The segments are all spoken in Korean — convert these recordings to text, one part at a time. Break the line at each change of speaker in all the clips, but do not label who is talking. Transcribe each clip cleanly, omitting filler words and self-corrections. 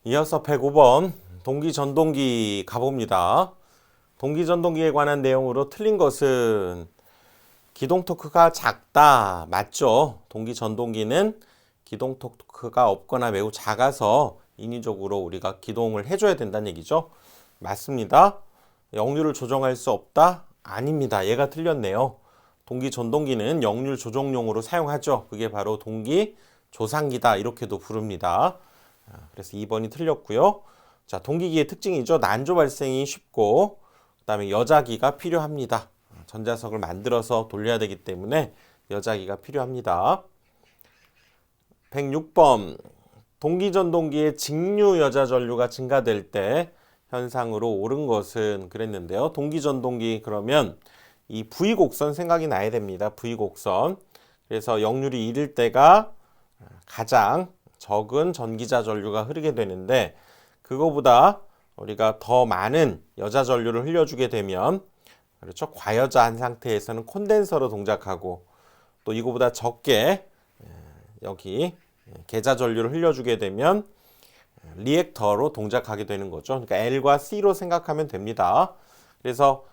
이어서 105번 동기전동기 가봅니다. 동기전동기에 관한 내용으로 틀린 것은 기동 토크가 작다. 맞죠? 동기전동기는 기동 토크가 없거나 매우 작아서 인위적으로 우리가 기동을 해줘야 된다는 얘기죠. 맞습니다. 역류를 조정할 수 없다? 아닙니다. 얘가 틀렸네요. 동기전동기는 역류 조정용으로 사용하죠. 그게 바로 동기조상기다. 이렇게도 부릅니다. 그래서 2번이 틀렸고요. 자, 동기기의 특징이죠. 난조 발생이 쉽고 그다음에 여자기가 필요합니다. 전자석을 만들어서 돌려야 되기 때문에 여자기가 필요합니다. 106번 동기전동기의 직류 여자전류가 증가될 때 현상으로 옳은 것은 그랬는데요. 동기전동기 그러면 이 V곡선 생각이 나야 됩니다. V곡선. 그래서 역률이 1일 때가 가장 적은 전기자 전류가 흐르게 되는데 그거보다 우리가 더 많은 여자 전류를 흘려주게 되면 그렇죠. 과여자한 상태에서는 콘덴서로 동작하고 또 이거보다 적게 여기 계자 전류를 흘려주게 되면 리액터로 동작하게 되는 거죠. 그러니까 L과 C로 생각하면 됩니다. 그래서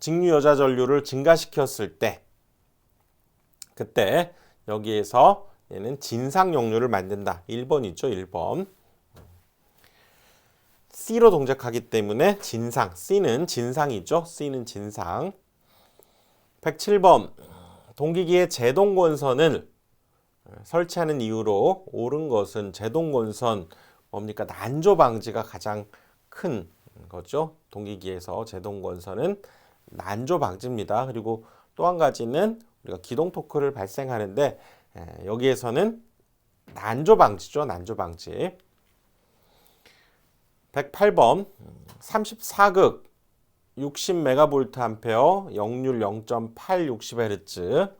직류 여자 전류를 증가시켰을 때 그때 여기에서 얘는 진상 역류를 만든다. 1번 있죠. 1번. C로 동작하기 때문에 진상. C는 진상이죠. C는 진상. 107번. 동기기의 제동권선을 설치하는 이유로 옳은 것은 제동권선 뭡니까? 난조 방지가 가장 큰 거죠. 동기기에서 제동권선은 난조 방지입니다. 그리고 또 한 가지는 우리가 기동 토크를 발생하는데 여기에서는 난조 방지죠. 난조 방지. 108번 34극 60MVA 역률 0.8 60Hz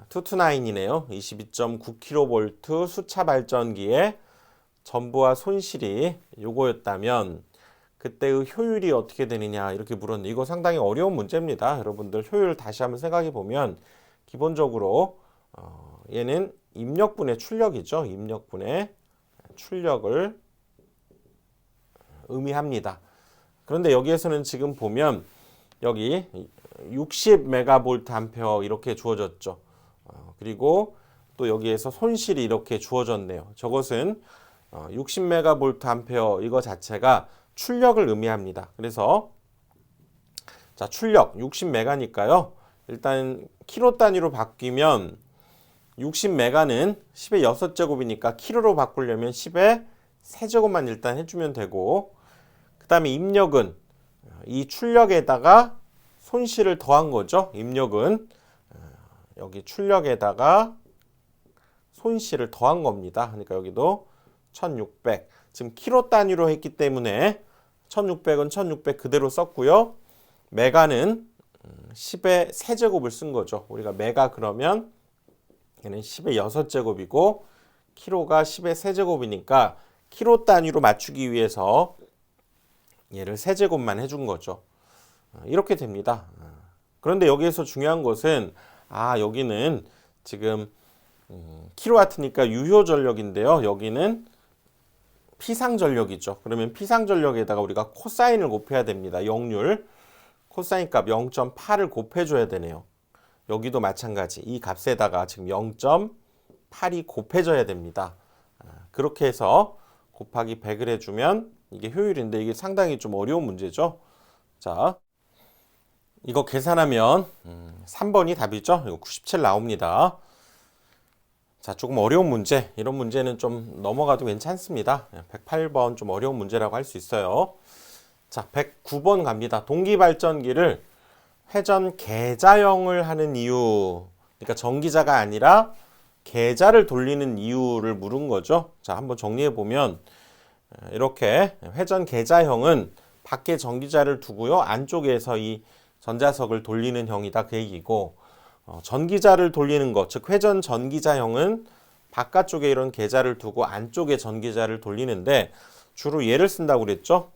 229이네요. 22.9kV 수차 발전기에 전부와 손실이 요거였다면 그때의 효율이 어떻게 되느냐 이렇게 물었는데 이거 상당히 어려운 문제입니다. 여러분들 효율 다시 한번 생각해 보면 기본적으로 얘는 입력분의 출력이죠. 입력분의 출력을 의미합니다. 그런데 여기에서는 지금 보면 여기 60MVA 이렇게 주어졌죠. 그리고 또 여기에서 손실이 이렇게 주어졌네요. 저것은 60MVA 이거 자체가 출력을 의미합니다. 그래서 자, 출력 60메가니까요. 일단 킬로 단위로 바뀌면 60메가는 10의 6제곱이니까 킬로로 바꾸려면 10의 세제곱만 일단 해주면 되고 그 다음에 입력은 이 출력에다가 손실을 더한 거죠. 입력은 여기 출력에다가 손실을 더한 겁니다. 그러니까 여기도 1600 지금 킬로 단위로 했기 때문에 1600은 1600 그대로 썼고요. 메가는 10의 세제곱을 쓴 거죠. 우리가 메가 그러면 얘는 10의 6제곱이고 킬로가 10의 세제곱이니까 킬로 단위로 맞추기 위해서 얘를 세제곱만 해준 거죠. 이렇게 됩니다. 그런데 여기에서 중요한 것은 여기는 지금 킬로와트니까 유효 전력인데요. 여기는 피상 전력이죠. 그러면 피상 전력에다가 우리가 코사인을 곱해야 됩니다. 역률 코사인 값 0.8을 곱해줘야 되네요. 여기도 마찬가지. 이 값에다가 지금 0.8이 곱해져야 됩니다. 그렇게 해서 곱하기 100을 해주면 이게 효율인데 이게 상당히 좀 어려운 문제죠. 자, 이거 계산하면 3번이 답이죠. 이거 97 나옵니다. 자, 조금 어려운 문제. 이런 문제는 좀 넘어가도 괜찮습니다. 108번 좀 어려운 문제라고 할 수 있어요. 자, 109번 갑니다. 동기발전기를 회전 계자형을 하는 이유. 그러니까 전기자가 아니라 계자를 돌리는 이유를 물은 거죠. 자, 한번 정리해 보면 이렇게 회전 계자형은 밖에 전기자를 두고요. 안쪽에서 이 전자석을 돌리는 형이다. 그 얘기고 전기자를 돌리는 것, 즉 회전 전기자형은 바깥쪽에 이런 계자를 두고 안쪽에 전기자를 돌리는데 주로 얘를 쓴다고 그랬죠.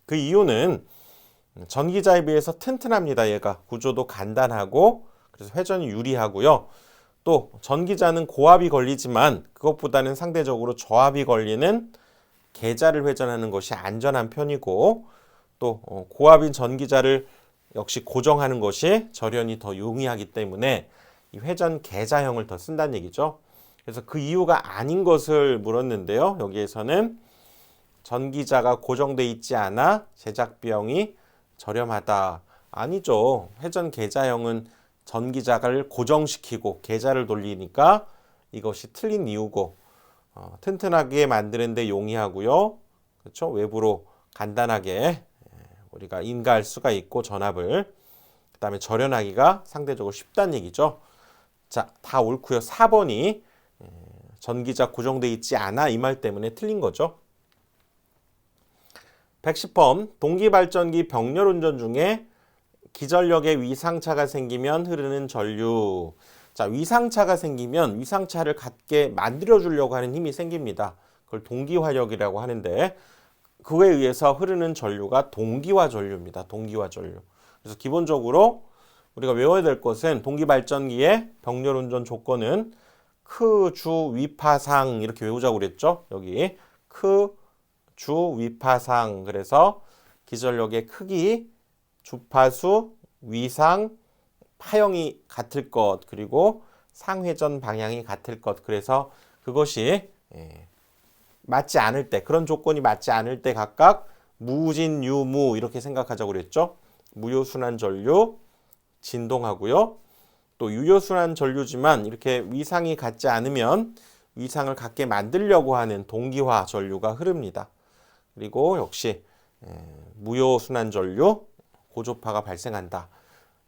그 이유는 전기자에 비해서 튼튼합니다. 얘가 구조도 간단하고 그래서 회전이 유리하고요. 또 전기자는 고압이 걸리지만 그것보다는 상대적으로 저압이 걸리는 계자를 회전하는 것이 안전한 편이고 또 고압인 전기자를 역시 고정하는 것이 절연이 더 용이하기 때문에 이 회전 계자형을 더 쓴다는 얘기죠. 그래서 그 이유가 아닌 것을 물었는데요. 여기에서는 전기자가 고정돼 있지 않아 제작 비용이 저렴하다. 아니죠. 회전 계자형은 전기자를 고정시키고 계자를 돌리니까 이것이 틀린 이유고 튼튼하게 만드는데 용이하고요. 그렇죠? 외부로 간단하게 우리가 인가할 수가 있고 전압을 그 다음에 절연하기가 상대적으로 쉽다는 얘기죠. 자, 다 옳고요. 4번이 전기자 고정돼 있지 않아 이 말 때문에 틀린 거죠. 110번 동기발전기 병렬 운전 중에 기전력에 위상차가 생기면 흐르는 전류. 자, 위상차가 생기면 위상차를 갖게 만들어 주려고 하는 힘이 생깁니다. 그걸 동기화력이라고 하는데 그에 의해서 흐르는 전류가 동기화 전류입니다. 동기화 전류. 그래서 기본적으로 우리가 외워야 될 것은 동기발전기의 병렬 운전 조건은 크, 주, 위파상 이렇게 외우자고 그랬죠. 여기 크, 주, 위파상. 그래서 기전력의 크기, 주파수, 위상, 파형이 같을 것, 그리고 상회전 방향이 같을 것. 그래서 그것이 맞지 않을 때, 그런 조건이 맞지 않을 때 각각 무진, 유무 이렇게 생각하자고 그랬죠. 무효순환 전류, 진동하고요. 또 유효순환 전류지만 이렇게 위상이 같지 않으면 위상을 갖게 만들려고 하는 동기화 전류가 흐릅니다. 그리고 역시 무효순환 전류, 고조파가 발생한다.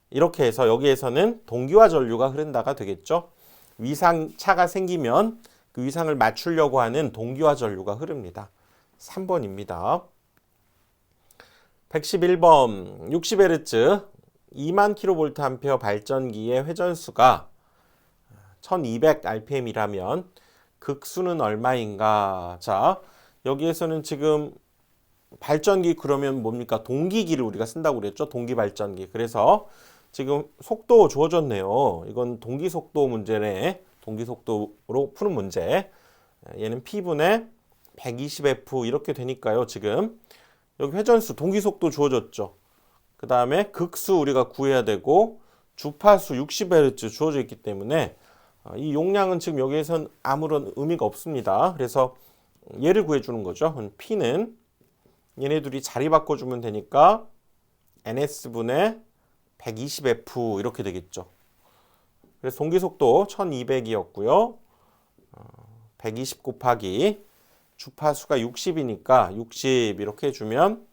이렇게 해서 여기에서는 동기화 전류가 흐른다가 되겠죠. 위상차가 생기면 그 위상을 맞추려고 하는 동기화 전류가 흐릅니다. 3번입니다. 111번 60Hz 2만 kVA 발전기의 회전수가 1200rpm이라면 극수는 얼마인가? 자, 여기에서는 지금 발전기 그러면 뭡니까? 동기기를 우리가 쓴다고 그랬죠. 동기발전기. 그래서 지금 속도 주어졌네요. 이건 동기속도 문제네. 동기속도로 푸는 문제. 얘는 P분의 120F 이렇게 되니까요. 지금 여기 회전수 동기속도 주어졌죠. 그 다음에 극수 우리가 구해야 되고 주파수 60Hz 주어져 있기 때문에 이 용량은 지금 여기에선 아무런 의미가 없습니다. 그래서 얘를 구해주는 거죠. P는 얘네 둘이 자리 바꿔주면 되니까 NS분의 120F 이렇게 되겠죠. 그래서 동기속도 1200이었고요. 120 곱하기 주파수가 60이니까 60 이렇게 해주면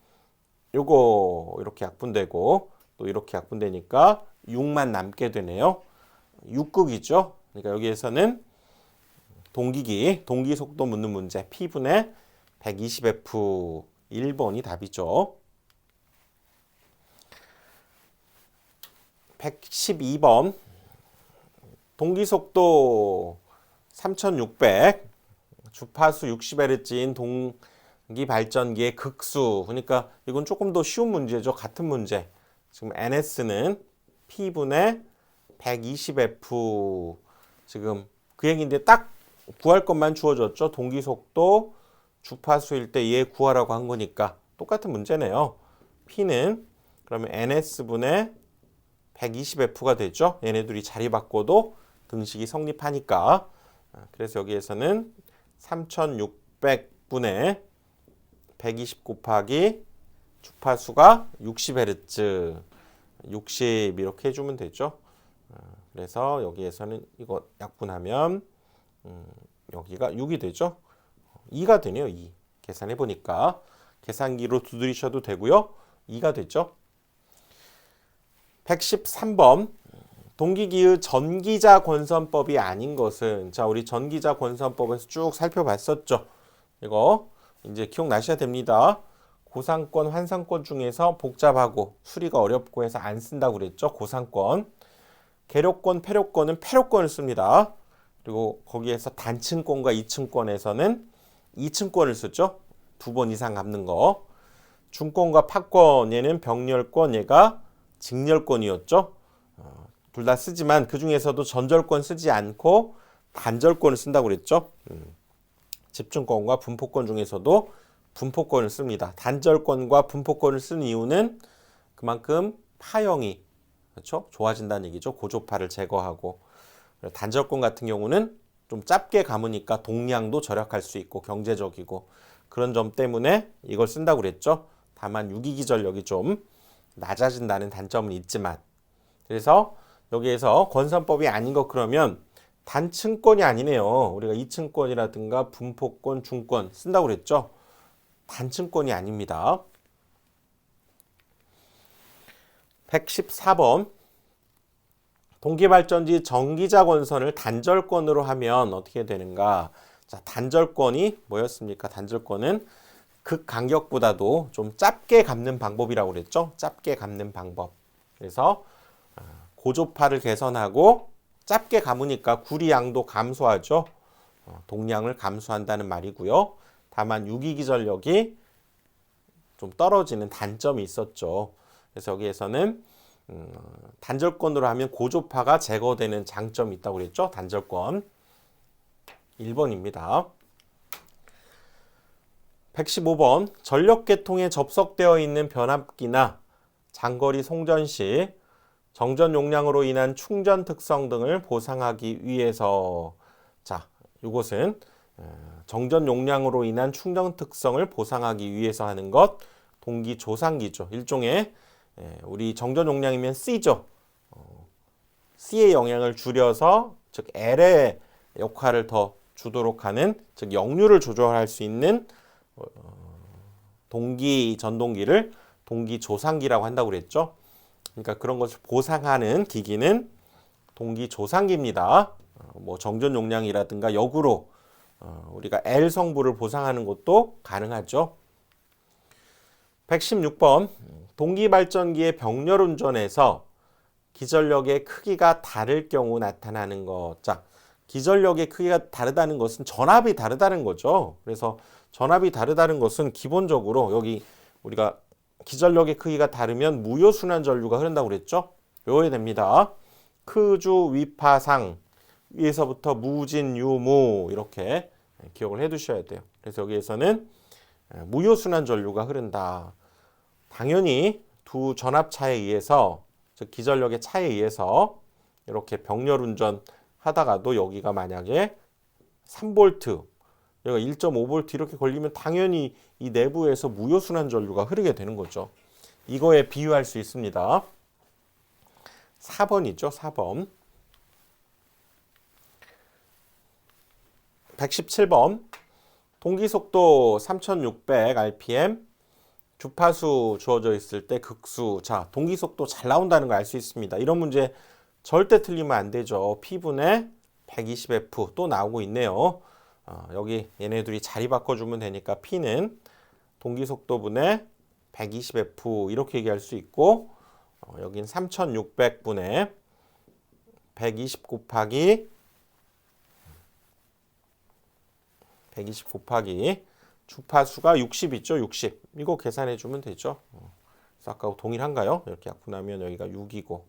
요거 이렇게 약분되고 또 이렇게 약분되니까 6만 남게 되네요. 6극이죠. 그러니까 여기에서는 동기기, 동기속도 묻는 문제 P분의 120F 1번이 답이죠. 112번 동기속도 3600 주파수 60Hz인 동기발전기의 극수. 그러니까 이건 조금 더 쉬운 문제죠. 같은 문제. 지금 NS는 P분의 120F 지금 그 얘기인데 딱 구할 것만 주어졌죠. 동기속도 주파수일 때 얘 구하라고 한 거니까 똑같은 문제네요. P는 그러면 NS분의 120F가 되죠. 얘네들이 자리 바꿔도 등식이 성립하니까. 그래서 여기에서는 3600분의 120 곱하기 주파수가 60Hz 60 이렇게 해주면 되죠. 그래서 여기에서는 이거 약분하면 여기가 6이 되죠. 2가 되네요. 2. 계산해 보니까 계산기로 두드리셔도 되고요. 2가 되죠. 113번 동기기의 전기자 권선법이 아닌 것은, 자, 우리 전기자 권선법에서 쭉 살펴봤었죠. 이거 이제 기억나셔야 됩니다. 고상권, 환상권 중에서 복잡하고 수리가 어렵고 해서 안 쓴다고 그랬죠. 고상권. 계료권, 폐료권은 폐료권을 씁니다. 그리고 거기에서 단층권과 이층권에서는 이층권을 쓰죠. 2번 이상 갚는 거. 중권과 파권, 얘는 병렬권, 얘가 직렬권이었죠. 둘 다 쓰지만 그 중에서도 전절권 쓰지 않고 단절권을 쓴다고 그랬죠. 집중권과 분포권 중에서도 분포권을 씁니다. 단절권과 분포권을 쓴 이유는 그만큼 파형이 그렇죠? 좋아진다는 얘기죠. 고조파를 제거하고 단절권 같은 경우는 좀 짧게 감으니까 동량도 절약할 수 있고 경제적이고 그런 점 때문에 이걸 쓴다고 그랬죠. 다만 유기기전력이 좀 낮아진다는 단점은 있지만 그래서 여기에서 건선법이 아닌 것 그러면 단층권이 아니네요. 우리가 2층권이라든가 분포권, 중권 쓴다고 그랬죠. 단층권이 아닙니다. 114번 동기발전지 전기자 권선을 단절권으로 하면 어떻게 되는가? 자, 단절권이 뭐였습니까? 단절권은 극간격보다도 좀 짧게 감는 방법이라고 그랬죠. 짧게 감는 방법. 그래서 고조파를 개선하고 짧게 감으니까 구리 양도 감소하죠. 동량을 감소한다는 말이고요. 다만 유기기전력이 좀 떨어지는 단점이 있었죠. 그래서 여기에서는 단절권으로 하면 고조파가 제거되는 장점이 있다고 그랬죠. 단절권 1번입니다. 115번 전력계통에 접속되어 있는 변압기나 장거리 송전 시 정전 용량으로 인한 충전 특성 등을 보상하기 위해서 자, 이것은 정전 용량으로 인한 충전 특성을 보상하기 위해서 하는 것 동기 조상기죠. 일종의 우리 정전 용량이면 C죠. C의 영향을 줄여서 즉 L의 역할을 더 주도록 하는 즉 역류를 조절할 수 있는 동기 전동기를 동기 조상기라고 한다고 그랬죠. 그러니까 그런 것을 보상하는 기기는 동기 조상기입니다. 뭐 정전 용량이라든가 역으로 우리가 L 성분을 보상하는 것도 가능하죠. 116번 동기발전기의 병렬 운전에서 기전력의 크기가 다를 경우 나타나는 것. 자, 기전력의 크기가 다르다는 것은 전압이 다르다는 거죠. 그래서 전압이 다르다는 것은 기본적으로 여기 우리가 기전력의 크기가 다르면 무효순환 전류가 흐른다고 그랬죠. 외워야 됩니다. 크주 위파상 위에서부터 무진 유무 이렇게 기억을 해 두셔야 돼요. 그래서 여기에서는 무효순환 전류가 흐른다. 당연히 두 전압차에 의해서 즉 기전력의 차에 의해서 이렇게 병렬 운전 하다가도 여기가 만약에 3V 여기가 1.5V 이렇게 걸리면 당연히 이 내부에서 무효순환 전류가 흐르게 되는 거죠. 이거에 비유할 수 있습니다. 4번이죠. 4번. 117번 동기속도 3600 rpm 주파수 주어져 있을 때 극수. 자, 동기속도 잘 나온다는 걸 알 수 있습니다. 이런 문제 절대 틀리면 안 되죠. P분의 120F 또 나오고 있네요. 여기 얘네들이 자리 바꿔주면 되니까 P는 동기속도분의 120F 이렇게 얘기할 수 있고 여긴 3600분의 120 곱하기 주파수가 60 있죠. 60. 이거 계산해 주면 되죠. 그래서 아까 동일한가요? 이렇게 약분하면 여기가 6이고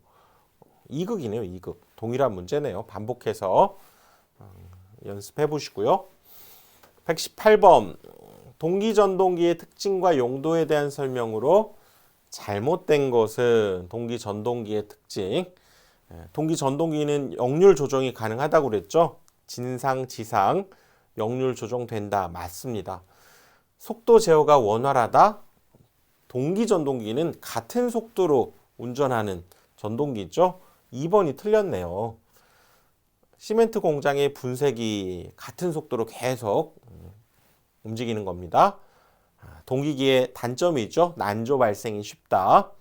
2극이네요. 2극. 동일한 문제네요. 반복해서 연습해 보시고요. 118번 동기전동기의 특징과 용도에 대한 설명으로 잘못된 것은 동기전동기의 특징. 동기전동기는 역률 조정이 가능하다고 그랬죠. 진상, 지상, 역률 조정된다. 맞습니다. 속도 제어가 원활하다. 동기전동기는 같은 속도로 운전하는 전동기죠. 2번이 틀렸네요. 시멘트 공장의 분쇄기 같은 속도로 계속 움직이는 겁니다. 동기기의 단점이 있죠. 난조 발생이 쉽다.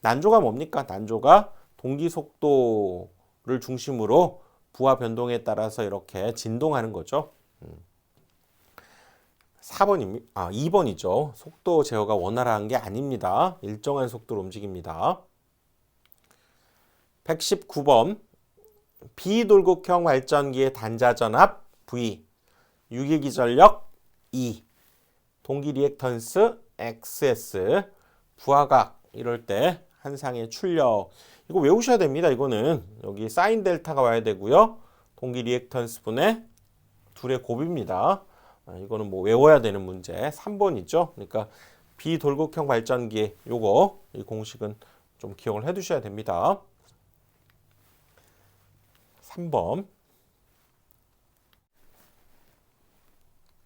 난조가 뭡니까? 난조가 동기 속도를 중심으로 부하 변동에 따라서 이렇게 진동하는 거죠. 2번이죠. 속도 제어가 원활한 게 아닙니다. 일정한 속도로 움직입니다. 119번 비돌극형 발전기의 단자전압 V, 유기기전력 E, 동기 리액턴스 XS, 부하각 이럴 때 한상의 출력 이거 외우셔야 됩니다. 이거는 여기 사인 델타가 와야 되고요. 동기 리액턴스 분의 둘의 곱입니다. 이거는 뭐 외워야 되는 문제. 3번 있죠. 그러니까 비돌극형 발전기 요거 이 공식은 좀 기억을 해 두셔야 됩니다. 3번.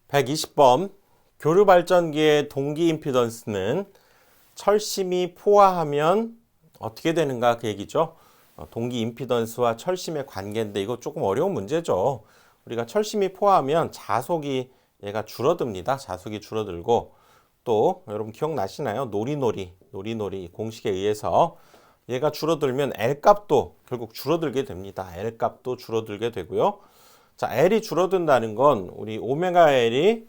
120번. 교류 발전기의 동기 임피던스는 철심이 포화하면 어떻게 되는가 그 얘기죠. 동기 임피던스와 철심의 관계인데 이거 조금 어려운 문제죠. 우리가 철심이 포화하면 자속이 얘가 줄어듭니다. 자속이 줄어들고 또 여러분 기억나시나요? 노리노리 공식에 의해서 얘가 줄어들면 L 값도 결국 줄어들게 됩니다. L 값도 줄어들게 되고요. 자, L이 줄어든다는 건 우리 오메가 L이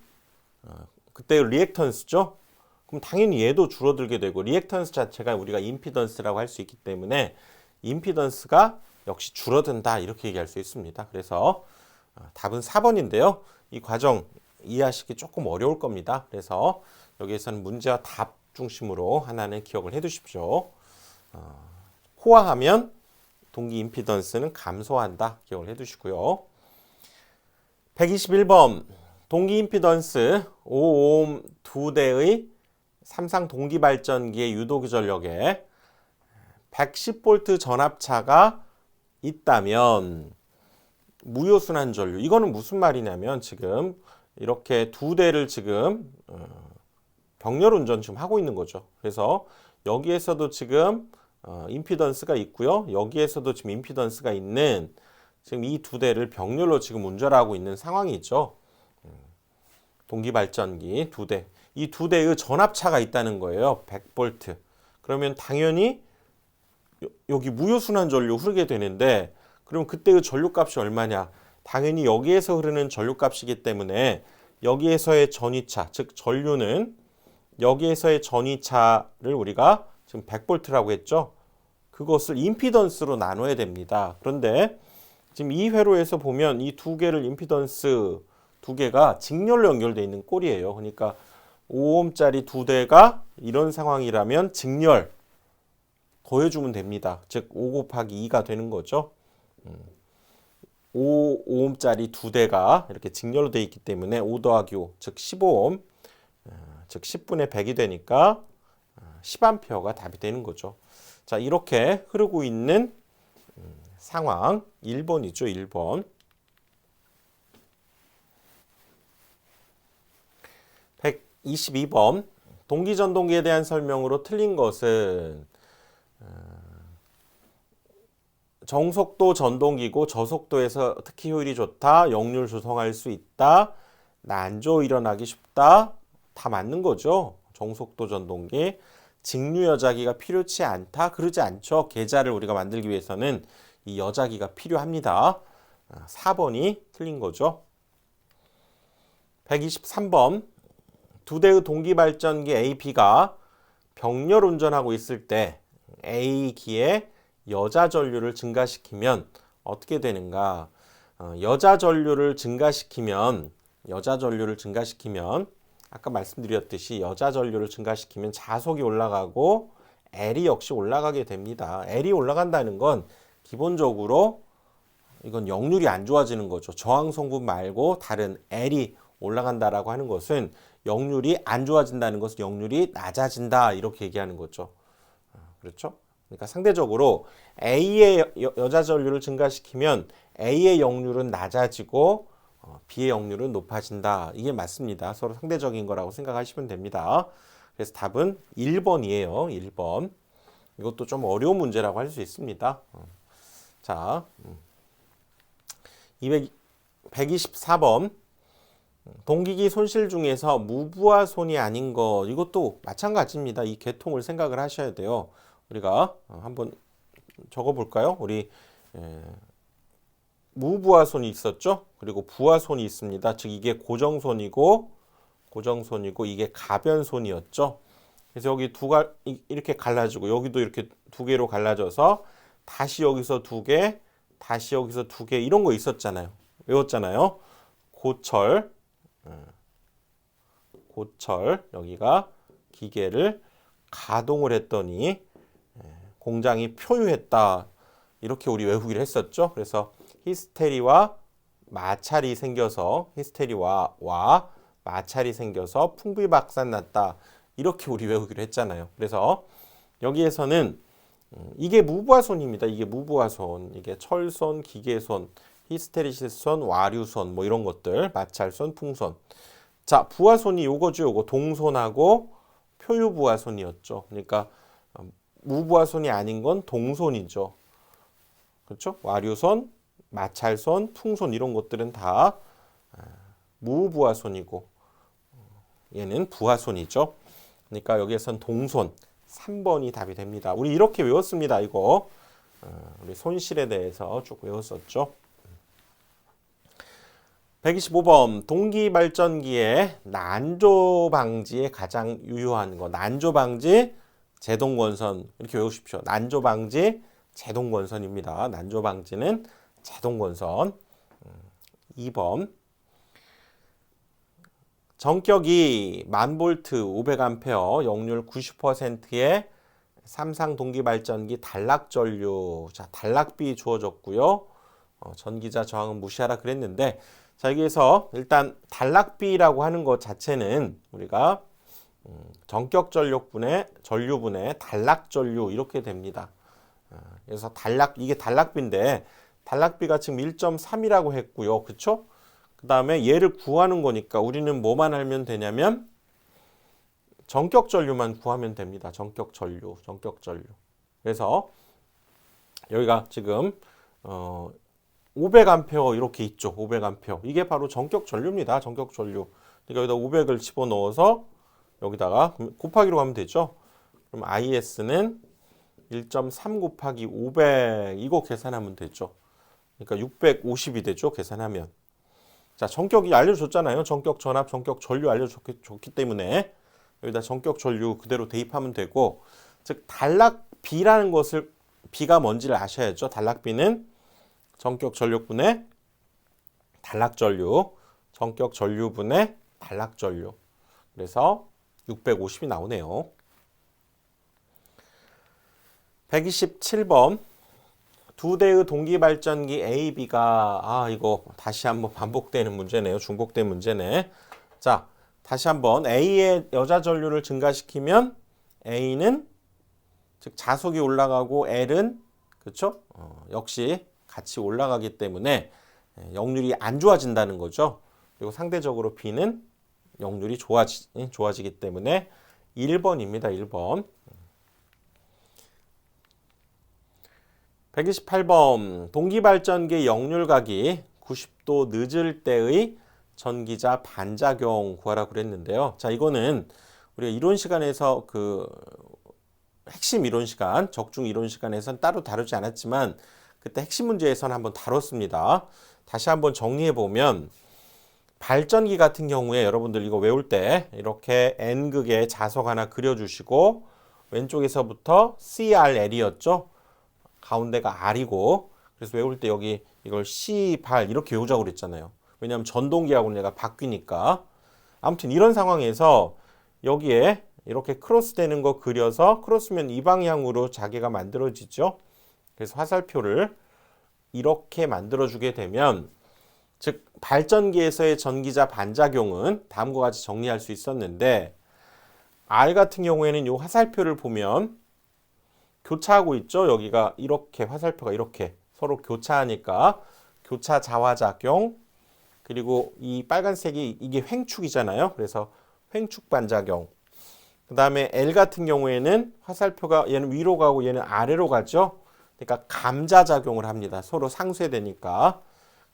그때 리액턴스죠. 그럼 당연히 얘도 줄어들게 되고 리액턴스 자체가 우리가 임피던스라고 할 수 있기 때문에 임피던스가 역시 줄어든다 이렇게 얘기할 수 있습니다. 그래서 답은 4번인데요. 이 과정 이해하시기 조금 어려울 겁니다. 그래서 여기에서는 문제와 답 중심으로 하나는 기억을 해 두십시오. 포화하면 동기 임피던스는 감소한다. 기억을 해 두시고요. 121번 동기 임피던스 5오hm 2대의 삼상 동기 발전기의 유도기 전력에 110V 전압차가 있다면 무효순환 전류. 이거는 무슨 말이냐면 지금 이렇게 2대를 지금 병렬 운전 지금 하고 있는 거죠. 그래서 여기에서도 지금 임피던스가 있고요. 여기에서도 지금 임피던스가 있는 지금 이 2대를 병렬로 지금 운전하고 있는 상황이 있죠. 동기 발전기 2대. 이 2대의 전압차가 있다는 거예요. 100V. 그러면 당연히 여기 무효순환 전류 흐르게 되는데 그럼 그때의 전류값이 얼마냐? 당연히 여기에서 흐르는 전류값이기 때문에 여기에서의 전위차, 즉 전류는 여기에서의 전위차를 우리가 지금 100V라고 했죠. 그것을 임피던스로 나눠야 됩니다. 그런데 지금 이 회로에서 보면 이 두 개를 임피던스 두 개가 직렬로 연결되어 있는 꼴이에요. 그러니까 5ohm짜리 두 대가 이런 상황이라면 직렬 더해주면 됩니다. 즉 5 곱하기 2가 되는 거죠. 5ohm짜리 두 대가 이렇게 직렬로 되어 있기 때문에 5 더하기 5, 즉 15ohm, 즉 10분의 100이 되니까 10A가 답이 되는 거죠. 자, 이렇게 흐르고 있는 상황 1번이죠. 1번. 122번. 동기전동기에 대한 설명으로 틀린 것은 정속도 전동기고 저속도에서 특히 효율이 좋다. 역률 조성할 수 있다. 난조 일어나기 쉽다. 다 맞는 거죠. 정속도 전동기. 직류 여자기가 필요치 않다. 그러지 않죠. 계좌를 우리가 만들기 위해서는 이 여자기가 필요합니다. 4번이 틀린 거죠. 123번. 두 대의 동기 발전기 A, B가 병렬 운전하고 있을 때 A기에 여자 전류를 증가시키면 어떻게 되는가? 여자 전류를 증가시키면 아까 말씀드렸듯이 여자 전류를 증가시키면 자속이 올라가고 L이 역시 올라가게 됩니다. L이 올라간다는 건 기본적으로 이건 역률이 안 좋아지는 거죠. 저항 성분 말고 다른 L이 올라간다라고 하는 것은 역률이 안 좋아진다는 것은 역률이 낮아진다 이렇게 얘기하는 거죠. 그렇죠? 그러니까 상대적으로 A의 여자 전류를 증가시키면 A의 역률은 낮아지고 B의 역률은 높아진다. 이게 맞습니다. 서로 상대적인 거라고 생각하시면 됩니다. 그래서 답은 1번이에요. 1번. 이것도 좀 어려운 문제라고 할 수 있습니다. 자, 124번. 동기기 손실 중에서 무부하 손이 아닌 것, 이것도 마찬가지입니다. 이 계통을 생각을 하셔야 돼요. 우리가 한번 적어볼까요? 우리 무부하손이 있었죠. 그리고 부하손이 있습니다. 즉 이게 고정손이고 이게 가변손이었죠. 그래서 여기 이렇게 갈라지고 여기도 이렇게 두 개로 갈라져서 다시 여기서 두 개, 다시 여기서 두 개 이런 거 있었잖아요. 외웠잖아요. 고철 여기가 기계를 가동을 했더니 공장이 표유했다. 이렇게 우리 외우기를 했었죠. 그래서 히스테리와 마찰이 생겨서 히스테리와 마찰이 생겨서 풍비박산 났다. 이렇게 우리 외우기로 했잖아요. 그래서 여기에서는 이게 무부하손입니다. 이게 무부하손. 이게 철손, 기계손, 히스테리시스손, 와류손 뭐 이런 것들. 마찰손, 풍손. 자, 부하손이 요거죠. 요거 동손하고 표유부하손이었죠. 그러니까 무부하손이 아닌 건 동손이죠. 그렇죠? 와류손, 마찰손, 풍손 이런 것들은 다 무부하손이고 얘는 부하손이죠. 그러니까 여기에선 동손 3번이 답이 됩니다. 우리 이렇게 외웠습니다. 이거 우리 손실에 대해서 쭉 외웠었죠. 125번 동기발전기의 난조 방지에 가장 유효한 거. 난조 방지 제동건선 이렇게 외우십시오. 난조 방지 제동건선입니다. 난조 방지는 제동건선. 2번 전격이 1000V 500A 역률 90%의 삼상 동기발전기 단락전류. 자, 단락비 주어졌고요. 전기자 저항은 무시하라 그랬는데 자, 여기에서 일단 단락비라고 하는 것 자체는 우리가 전격전력분의 전류분의 단락전류 이렇게 됩니다. 그래서 이게 단락비인데 단락비가 지금 1.3이라고 했고요. 그쵸? 그 다음에 얘를 구하는 거니까 우리는 뭐만 알면 되냐면 전격전류만 구하면 됩니다. 전격전류. 그래서 여기가 지금 500A 이렇게 있죠. 500A. 이게 바로 전격전류입니다. 전격전류. 그러니까 여기다 500을 집어넣어서 여기다가 곱하기로 하면 되죠. 그럼 IS는 1.3 곱하기 500 이거 계산하면 되죠. 그러니까 650이 되죠. 계산하면. 자, 전격이 알려줬잖아요. 전격 전압, 전격 전류 알려줬기 때문에 여기다 전격 전류 그대로 대입하면 되고 즉 단락비라는 것을 B가 뭔지를 아셔야죠. 단락비는 전격 전력분의 단락전류, 전격 전류분의 단락전류. 그래서 650이 나오네요. 127번 두 대의 동기발전기 A, B가 이거 다시 한번 반복되는 문제네요. 중복된 문제네. 자, 다시 한번 A의 여자 전류를 증가시키면 A는 즉 자속이 올라가고 L은 그렇죠? 역시 같이 올라가기 때문에 역률이 안 좋아진다는 거죠. 그리고 상대적으로 B는 역률이 좋아지기 때문에 1번입니다. 1번. 128번 동기발전기 역률각이 90도 늦을 때의 전기자 반작용 구하라 그랬는데요. 자, 이거는 우리가 이론 시간에서 핵심 이론 시간, 적중 이론 시간에선 따로 다루지 않았지만 그때 핵심 문제에서는 한번 다뤘습니다. 다시 한번 정리해 보면 발전기 같은 경우에 여러분들 이거 외울 때 이렇게 N극의 자석 하나 그려주시고 왼쪽에서부터 CRL이었죠. 가운데가 R이고 그래서 외울 때 여기 이걸 C8 이렇게 외우자고 그랬잖아요. 왜냐하면 전동기하고는 얘가 바뀌니까. 아무튼 이런 상황에서 여기에 이렇게 크로스 되는 거 그려서 크로스면 이 방향으로 자개가 만들어지죠. 그래서 화살표를 이렇게 만들어주게 되면 즉 발전기에서의 전기자 반작용은 다음과 같이 정리할 수 있었는데 R 같은 경우에는 이 화살표를 보면 교차하고 있죠. 여기가 이렇게 화살표가 이렇게 서로 교차하니까 교차 자화작용 그리고 이 빨간색이 이게 횡축이잖아요. 그래서 횡축 반작용. 그 다음에 L 같은 경우에는 화살표가 얘는 위로 가고 얘는 아래로 가죠. 그러니까 감자작용을 합니다. 서로 상쇄되니까.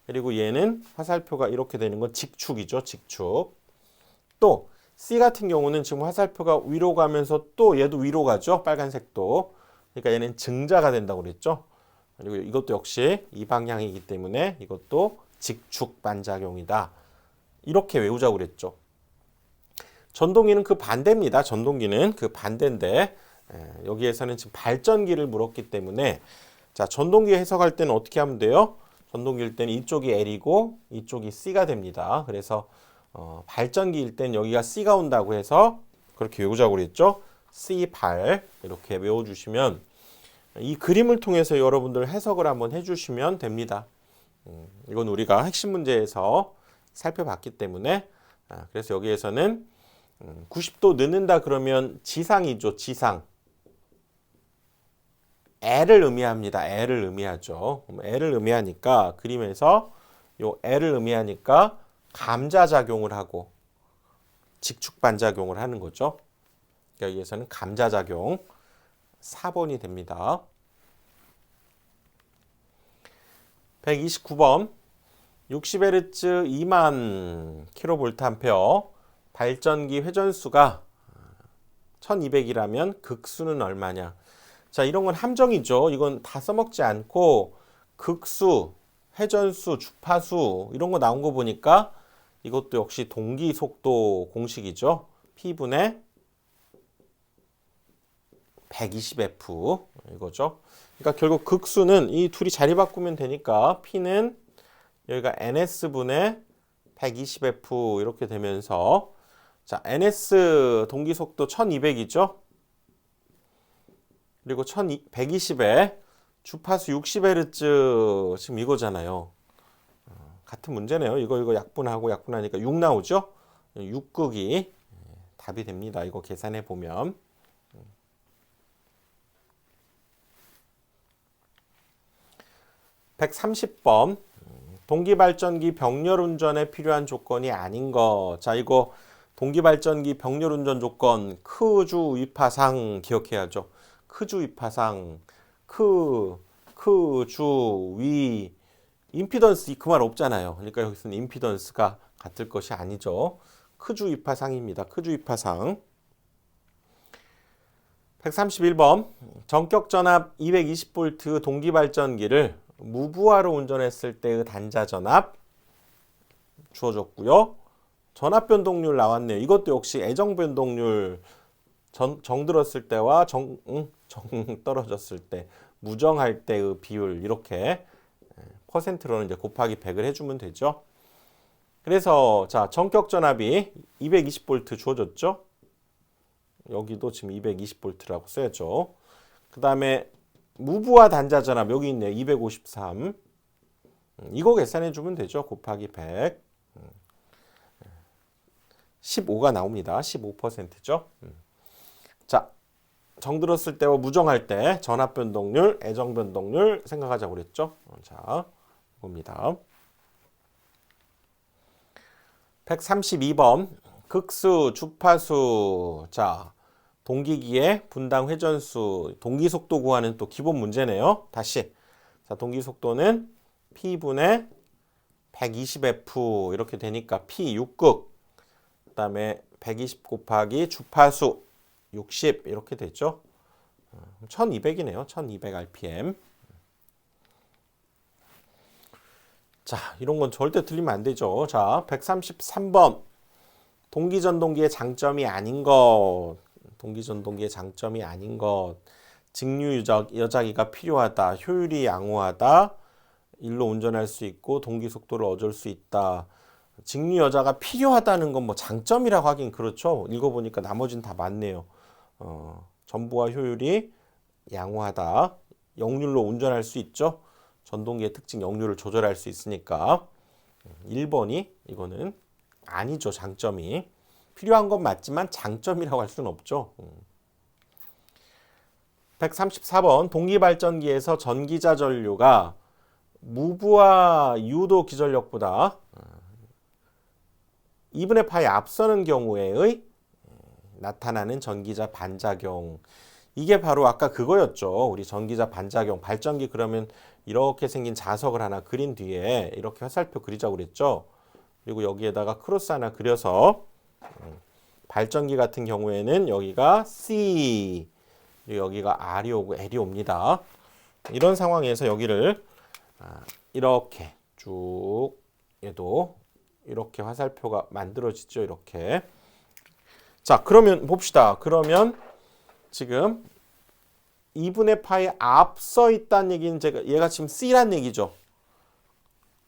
그리고 얘는 화살표가 이렇게 되는 건 직축이죠. 직축. 또 C 같은 경우는 지금 화살표가 위로 가면서 또 얘도 위로 가죠. 빨간색도. 그러니까 얘는 증자가 된다고 그랬죠. 그리고 이것도 역시 이 방향이기 때문에 이것도 직축 반작용이다. 이렇게 외우자고 그랬죠. 전동기는 그 반대입니다. 전동기는 그 반대인데 여기에서는 지금 발전기를 물었기 때문에 자, 전동기 해석할 때는 어떻게 하면 돼요? 전동기일 때는 이쪽이 L이고 이쪽이 C가 됩니다. 그래서 발전기일 때는 여기가 C가 온다고 해서 그렇게 외우자고 그랬죠. C8 이렇게 외워주시면 이 그림을 통해서 여러분들 해석을 한번 해주시면 됩니다. 이건 우리가 핵심 문제에서 살펴봤기 때문에 그래서 여기에서는 90도 넣는다 그러면 지상이죠. 지상. L을 의미합니다. L을 의미하죠. L을 의미하니까 그림에서 요 L을 의미하니까 감자작용을 하고 직축 반작용을 하는 거죠. 여기에서는 감자작용 4번이 됩니다. 129번 60Hz 2만 kVA 발전기 회전수가 1200이라면 극수는 얼마냐. 자, 이런 건 함정이죠. 이건 다 써먹지 않고 극수, 회전수, 주파수 이런 거 나온 거 보니까 이것도 역시 동기속도 공식이죠. P분의 120F 이거죠. 그러니까 결국 극수는 이 둘이 자리 바꾸면 되니까 P는 여기가 NS분의 120F 이렇게 되면서 자, NS 동기속도 1200이죠. 그리고 120에 주파수 60Hz 지금 이거잖아요. 같은 문제네요. 이거 약분하니까 6 나오죠. 6극이 답이 됩니다. 이거 계산해 보면. 130번 동기발전기 병렬운전에 필요한 조건이 아닌 것. 자, 이거 동기발전기 병렬운전 조건 크주 위파상 기억해야죠. 크주 위파상 크주 위 임피던스 그 말 없잖아요. 그러니까 여기서는 임피던스가 같을 것이 아니죠. 크주 위파상입니다. 크주 위파상. 131번 전격 전압 220V 동기발전기를 무부하로 운전했을 때의 단자 전압 주어졌고요. 전압 변동률 나왔네요. 이것도 역시 애정 변동률 정 들었을 때와 정 떨어졌을 때 무정할 때의 비율 이렇게 퍼센트로는 이제 곱하기 100을 해주면 되죠. 그래서 자 전격 전압이 220V 주어졌죠. 여기도 지금 220V라고 써야죠. 그 다음에 무부하 단자 전압 여기 있네요. 253. 이거 계산해 주면 되죠. 곱하기 100. 15가 나옵니다. 15%죠. 자, 정 들었을 때와 무정할 때 전압 변동률, 애정 변동률 생각하자고 그랬죠. 자, 봅니다. 132번 극수, 주파수. 자, 동기기의 분당 회전수, 동기속도 구하는 또 기본 문제네요. 다시. 자, 동기속도는 P분의 120F 이렇게 되니까 P 6극. 그 다음에 120 곱하기 주파수 60 이렇게 되죠. 1200이네요. 1200 RPM. 자, 이런 건 절대 틀리면 안 되죠. 자, 133번. 동기전동기의 장점이 아닌 것. 동기전동기의 장점이 아닌 것. 직류 여자기가 필요하다. 효율이 양호하다. 일로 운전할 수 있고 동기 속도를 얻을 수 있다. 직류 여자가 필요하다는 건 뭐 장점이라고 하긴 그렇죠. 읽어보니까 나머지는 다 맞네요. 전부와 효율이 양호하다. 역률로 운전할 수 있죠. 전동기의 특징 역률을 조절할 수 있으니까 1번이 이거는 아니죠. 장점이. 필요한 건 맞지만 장점이라고 할 수는 없죠. 134번 동기발전기에서 전기자 전류가 무부하 유도 기전력보다 2분의 파이 앞서는 경우에의 나타나는 전기자 반작용. 이게 바로 아까 그거였죠. 우리 전기자 반작용. 발전기 그러면 이렇게 생긴 자석을 하나 그린 뒤에 이렇게 화살표 그리자고 그랬죠. 그리고 여기에다가 크로스 하나 그려서 발전기 같은 경우에는 여기가 C, 여기가 R이 오고 L이 옵니다. 이런 상황에서 여기를 이렇게 쭉 얘도 이렇게 화살표가 만들어지죠. 이렇게. 자, 그러면 봅시다. 그러면 지금 2분의 파이 앞서 있다는 얘기는 얘가 지금 C란 얘기죠.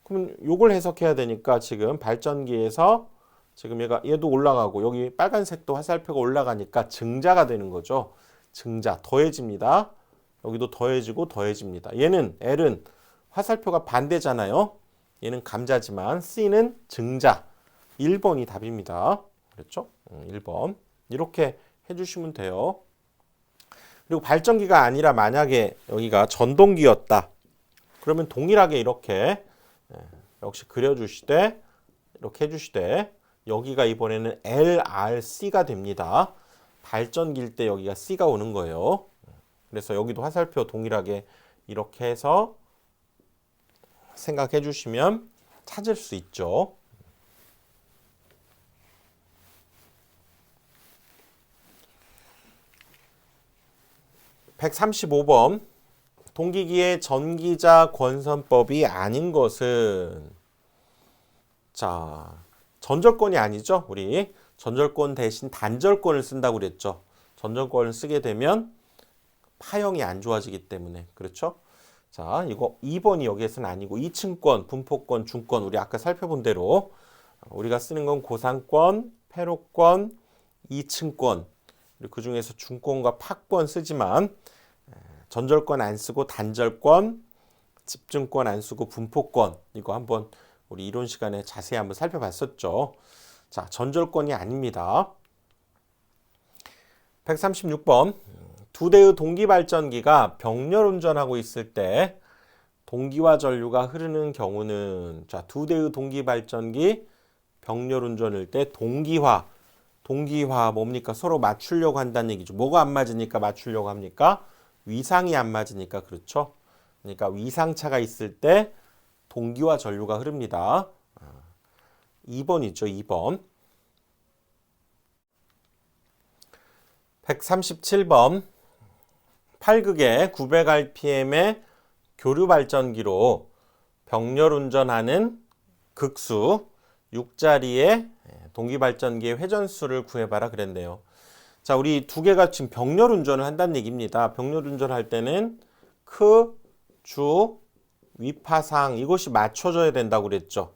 그럼 요걸 해석해야 되니까 지금 발전기에서 지금 얘도 올라가고 여기 빨간색도 화살표가 올라가니까 증자가 되는 거죠. 증자 더해집니다. 여기도 더해지고 더해집니다. 얘는 L은 화살표가 반대잖아요. 얘는 감자지만 C는 증자. 1번이 답입니다. 그렇죠? 1번. 이렇게 해주시면 돼요. 그리고 발전기가 아니라 만약에 여기가 전동기였다. 그러면 동일하게 이렇게 역시 그려주시되 이렇게 해주시되 여기가 이번에는 LRC가 됩니다. 발전기일 때 여기가 C가 오는 거예요. 그래서 여기도 화살표 동일하게 이렇게 해서 생각해 주시면 찾을 수 있죠. (135번) 동기기의 전기자 권선법이 아닌 것은, 자, 전절권이 아니죠. 우리 전절권 대신 단절권을 쓴다고 그랬죠. 전절권을 쓰게 되면 파형이 안 좋아지기 때문에. 그렇죠? 자, 이거 2번이 여기에서는 아니고 2층권, 분포권, 중권, 우리 아까 살펴본 대로 우리가 쓰는 건 고상권, 패로권, 2층권, 그리고 그 중에서 중권과 파권 쓰지만 전절권 안 쓰고 단절권, 집중권 안 쓰고 분포권, 이거 한번 우리 이론 시간에 자세히 한번 살펴봤었죠. 자, 전절권이 아닙니다. 136번. 두 대의 동기발전기가 병렬 운전하고 있을 때 동기와 전류가 흐르는 경우는, 자, 두 대의 동기발전기 병렬 운전일 때 동기화 뭡니까? 서로 맞추려고 한다는 얘기죠. 뭐가 안 맞으니까 맞추려고 합니까? 위상이 안 맞으니까. 그렇죠? 그러니까 위상차가 있을 때 동기와 전류가 흐릅니다. 2번이죠. 2번. 137번. 8극의 900rpm의 교류 발전기로 병렬 운전하는 극수 6자리의 동기 발전기의 회전수를 구해봐라 그랬네요. 자, 우리 두 개가 지금 병렬 운전을 한다는 얘기입니다. 병렬 운전할 때는 크, 주, 위파상 이것이 맞춰져야 된다고 그랬죠.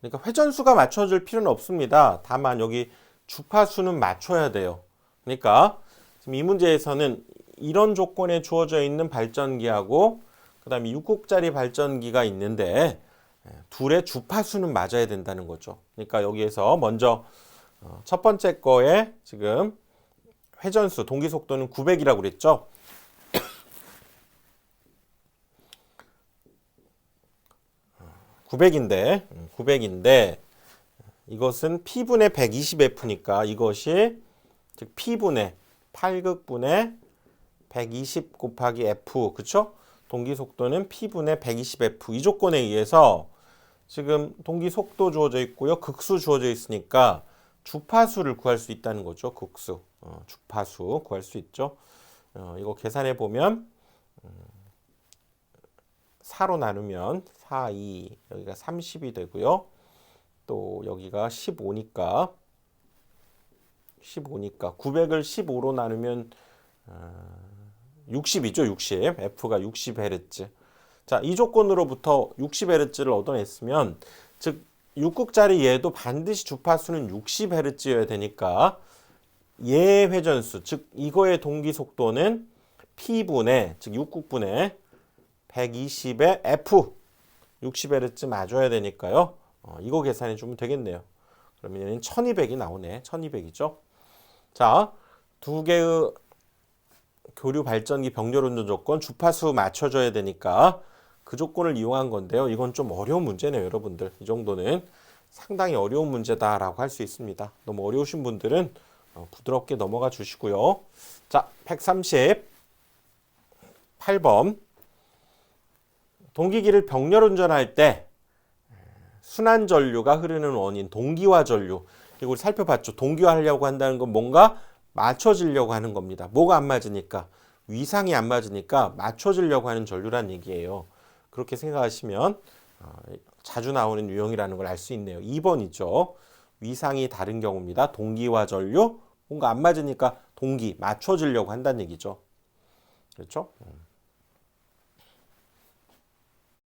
그러니까 회전수가 맞춰질 필요는 없습니다. 다만 여기 주파수는 맞춰야 돼요. 그러니까 지금 이 문제에서는 이런 조건에 주어져 있는 발전기하고 그 다음에 6국짜리 발전기가 있는데 둘의 주파수는 맞아야 된다는 거죠. 그러니까 여기에서 먼저 첫 번째 거에 지금 회전수, 동기 속도는 900이라고 그랬죠. 900인데 이것은 P분의 120F니까 이것이 즉 P분의 8극분의 120 곱하기 F, 그쵸? 동기 속도는 P분의 120F. 이 조건에 의해서 지금 동기 속도 주어져 있고요. 극수 주어져 있으니까 주파수를 구할 수 있다는 거죠. 극수. 주파수 구할 수 있죠. 이거 계산해 보면 4로 나누면 4, 2, 여기가 30이 되고요. 또 여기가 15니까 900을 15로 나누면 60이죠. 60. F가 60Hz. 자, 이 조건으로부터 60Hz를 얻어냈으면 즉 6극짜리 얘도 반드시 주파수는 60Hz여야 되니까 얘 회전수, 즉 이거의 동기 속도는 P분의, 즉 6극분의 120의 F 60Hz 맞아야 되니까요. 이거 계산해 주면 되겠네요. 그러면 얘는 1200이 나오네. 1200이죠. 자, 두 개의 교류 발전기 병렬 운전 조건 주파수 맞춰줘야 되니까 그 조건을 이용한 건데요. 이건 좀 어려운 문제네요, 여러분들. 이 정도는 상당히 어려운 문제다라고 할 수 있습니다. 너무 어려우신 분들은 부드럽게 넘어가 주시고요. 자, 138번. 동기기를 병렬 운전할 때 순환 전류가 흐르는 원인, 동기화 전류. 이걸 살펴봤죠. 동기화하려고 한다는 건 뭔가 맞춰지려고 하는 겁니다. 뭐가 안 맞으니까? 위상이 안 맞으니까 맞춰지려고 하는 전류란 얘기예요. 그렇게 생각하시면 자주 나오는 유형이라는 걸 알 수 있네요. 2번이죠. 위상이 다른 경우입니다. 동기화 전류, 뭔가 안 맞으니까 동기, 맞춰지려고 한다는 얘기죠. 그렇죠?